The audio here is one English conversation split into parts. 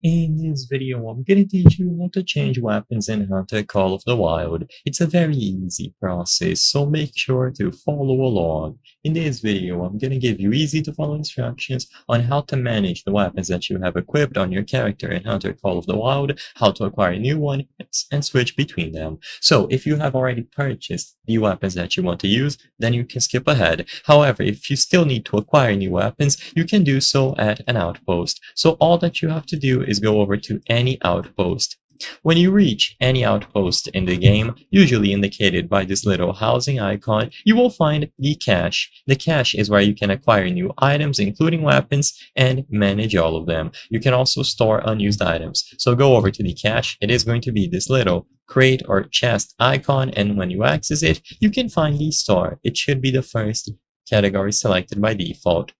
In this video, I'm gonna teach you how to change weapons in Hunter Call of the Wild. It's a very easy process, so make sure to follow along. In this video, I'm gonna give you easy to follow instructions on how to manage the weapons that you have equipped on your character in Hunter Call of the Wild, how to acquire new ones, and switch between them. So if you have already purchased the weapons that you want to use, then you can skip ahead. However, if you still need to acquire new weapons, you can do so at an outpost. So all that you have to do is go over to any outpost. When you reach any outpost in the game, usually indicated by this little housing icon, you will find the cache. The cache is where you can acquire new items, including weapons, and manage all of them. You can also store unused items. So go over to the cache. It is going to be this little crate or chest icon, and when you access it, you can find the store. It should be the first category selected by default.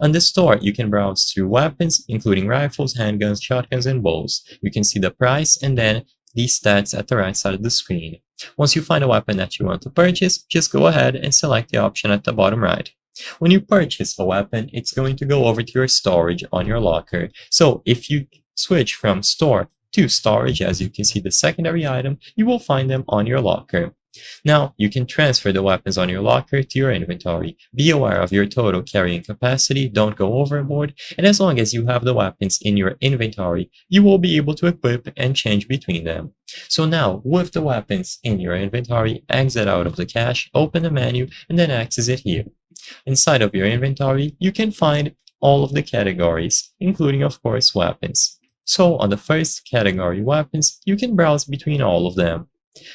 On the store, you can browse through weapons, including rifles, handguns, shotguns, and bows. You can see the price and then the stats at the right side of the screen. Once you find a weapon that you want to purchase, just go ahead and select the option at the bottom right. When you purchase a weapon, it's going to go over to your storage on your locker. So if you switch from store to storage, as you can see the secondary item, you will find them on your locker. Now, you can transfer the weapons on your locker to your inventory. Be aware of your total carrying capacity, don't go overboard, and as long as you have the weapons in your inventory, you will be able to equip and change between them. So now, with the weapons in your inventory, exit out of the cache, open the menu, and then access it here. Inside of your inventory, you can find all of the categories, including, of course, weapons. So on the first category, weapons, you can browse between all of them.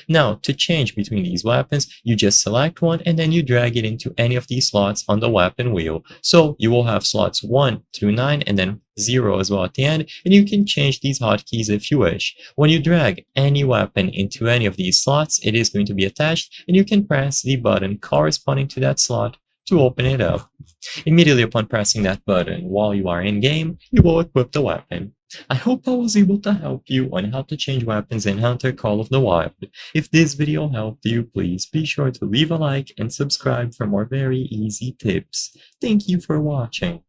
Now, to change between these weapons, you just select one and then you drag it into any of these slots on the weapon wheel. So you will have slots 1 through 9 and then 0 as well at the end, and you can change these hotkeys if you wish. When you drag any weapon into any of these slots, it is going to be attached, and you can press the button corresponding to that slot to open it up. Immediately upon pressing that button while you are in game, you will equip the weapon. I hope I was able to help you on how to change weapons in Hunter Call of the Wild. If this video helped you, please be sure to leave a like and subscribe for more very easy tips. Thank you for watching.